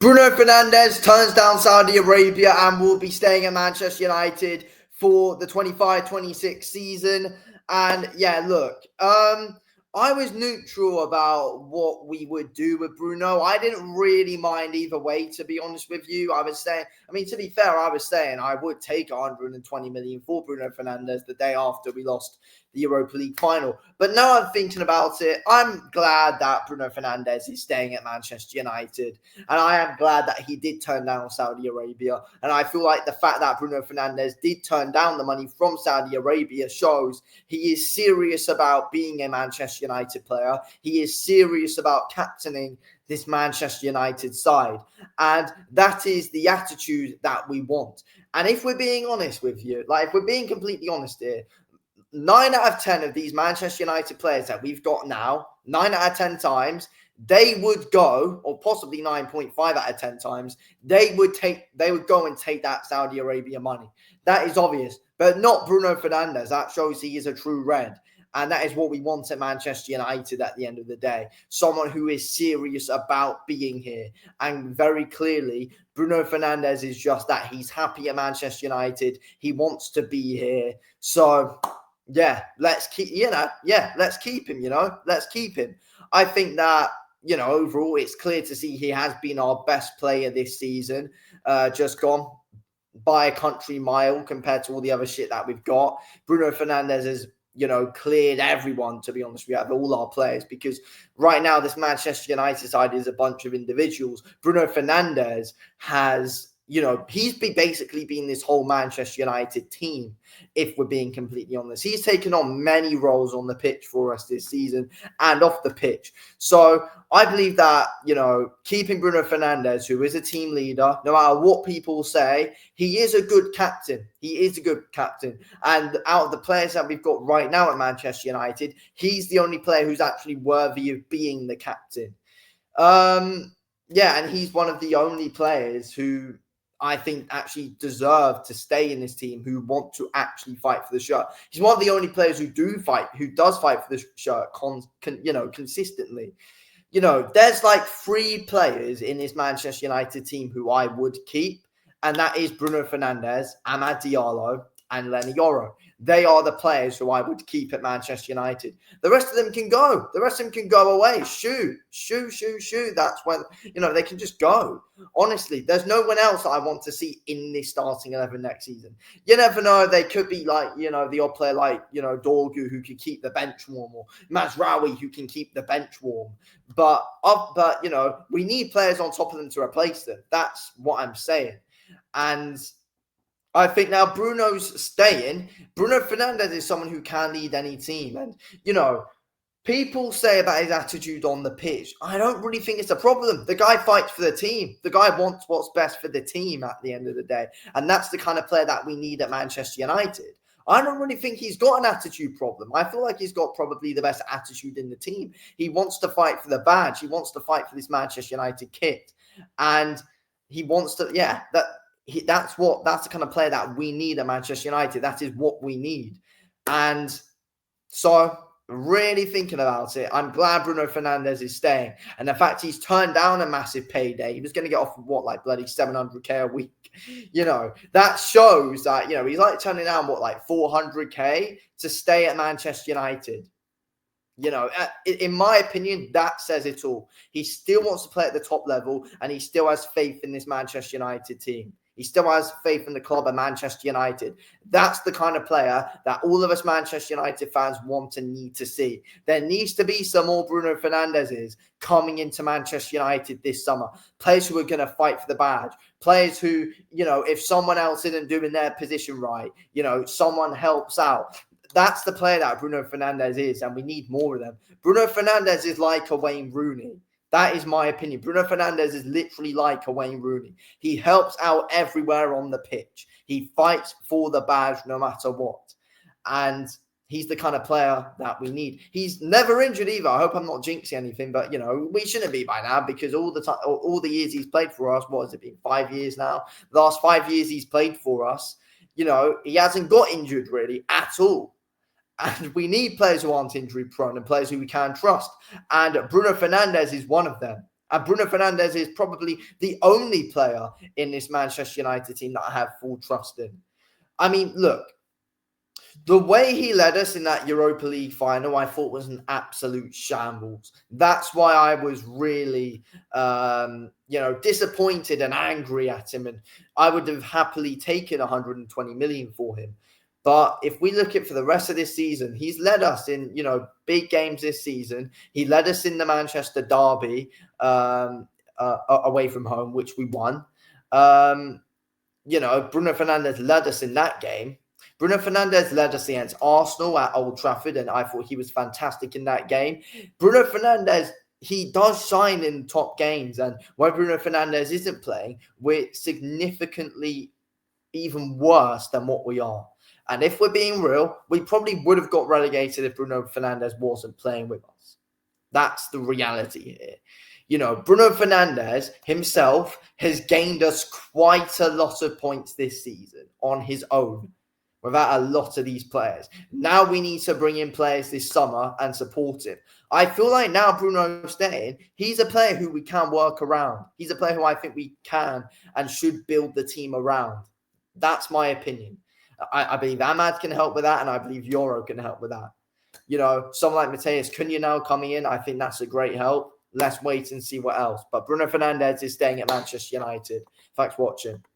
Bruno Fernandes turns down Saudi Arabia and will be staying at Manchester United for the 25-26 season. And yeah, look, I was neutral about what we would do with Bruno. I didn't really mind either way, to be honest with you. I was saying, I mean, to be fair, I was saying I would take 120 million for Bruno Fernandes the day after we lost the Europa League final. But now I'm thinking about it, I'm glad that Bruno Fernandes is staying at Manchester United. And I am glad that he did turn down Saudi Arabia. And I feel like the fact that Bruno Fernandes did turn down the money from Saudi Arabia shows he is serious about being a Manchester United player. He is serious about captaining this Manchester United side. And that is the attitude that we want. And if we're being honest with you, like if we're being completely honest here, 9 out of 10 of these Manchester United players that we've got now, 9 out of 10 times, they would go, or possibly 9.5 out of 10 times, they would go and take that Saudi Arabia money. That is obvious, but not Bruno Fernandes. That shows he is a true red. And that is what we want at Manchester United at the end of the day. Someone who is serious about being here. And very clearly, Bruno Fernandes is just that. He's happy at Manchester United. He wants to be here. So yeah, let's keep him, let's keep him. I think that, overall, it's clear to see he has been our best player this season, just gone by a country mile compared to all the other shit that we've got. Bruno Fernandes has, cleared everyone, to be honest with you, out of all our players, because right now this Manchester United side is a bunch of individuals. Bruno Fernandes has, he's basically been this whole Manchester United team, if we're being completely honest. He's taken on many roles on the pitch for us this season and off the pitch. So I believe that, keeping Bruno Fernandes, who is a team leader, no matter what people say, he is a good captain. He is a good captain. And out of the players that we've got right now at Manchester United, he's the only player who's actually worthy of being the captain. And he's one of the only players who I think actually deserve to stay in this team, who want to actually fight for the shirt. He's one of the only players who does fight for the shirt consistently. There's like 3 players in this Manchester United team who I would keep, and that is Bruno Fernandes, Amad Diallo, and Lenny Yoro. They are the players who I would keep at Manchester United. The rest of them can go. The rest of them can go away. Shoo. That's when, they can just go. Honestly, there's no one else I want to see in this starting 11 next season. You never know. They could be like, the odd player like, Dorgu, who could keep the bench warm, or Mazraoui, who can keep the bench warm. But we need players on top of them to replace them. That's what I'm saying. And I think now Bruno's staying. Bruno Fernandes is someone who can lead any team. And, people say about his attitude on the pitch. I don't really think it's a problem. The guy fights for the team. The guy wants what's best for the team at the end of the day. And that's the kind of player that we need at Manchester United. I don't really think he's got an attitude problem. I feel like he's got probably the best attitude in the team. He wants to fight for the badge. He wants to fight for this Manchester United kit. And he wants to, that's the kind of player that we need at Manchester United. That is what we need. And so, really thinking about it, I'm glad Bruno Fernandes is staying. And the fact he's turned down a massive payday, he was going to get off like bloody 700k a week. That shows that, he's like turning down 400k to stay at Manchester United. In my opinion, that says it all. He still wants to play at the top level, and he still has faith in this Manchester United team. He still has faith in the club of Manchester United. That's the kind of player that all of us Manchester United fans want and need to see. There needs to be some more Bruno Fernandeses coming into Manchester United this summer. Players who are going to fight for the badge. Players who, if someone else isn't doing their position right, someone helps out. That's the player that Bruno Fernandes is, and we need more of them. Bruno Fernandes is like a Wayne Rooney. That is my opinion. Bruno Fernandes is literally like a Wayne Rooney. He helps out everywhere on the pitch. He fights for the badge no matter what. And he's the kind of player that we need. He's never injured either. I hope I'm not jinxing anything, but, we shouldn't be by now, because all the years he's played for us, what has it been, 5 years now? The last 5 years he's played for us, he hasn't got injured really at all. And we need players who aren't injury prone and players who we can trust. And Bruno Fernandes is one of them. And Bruno Fernandes is probably the only player in this Manchester United team that I have full trust in. I mean, look, the way he led us in that Europa League final, I thought was an absolute shambles. That's why I was really, disappointed and angry at him. And I would have happily taken 120 million for him. But if we look at for the rest of this season, he's led us in, big games this season. He led us in the Manchester derby away from home, which we won. Bruno Fernandes led us in that game. Bruno Fernandes led us against Arsenal at Old Trafford, and I thought he was fantastic in that game. Bruno Fernandes, he does shine in top games, and when Bruno Fernandes isn't playing, we're significantly even worse than what we are. And if we're being real, we probably would have got relegated if Bruno Fernandes wasn't playing with us. That's the reality here. Bruno Fernandes himself has gained us quite a lot of points this season on his own without a lot of these players. Now we need to bring in players this summer and support him. I feel like now Bruno staying, he's a player who we can work around. He's a player who I think we can and should build the team around. That's my opinion. I believe Ahmad can help with that, and I believe Euro can help with that. Someone like Matheus Cunha now coming in, I think that's a great help. Let's wait and see what else. But Bruno Fernandes is staying at Manchester United. Thanks for watching.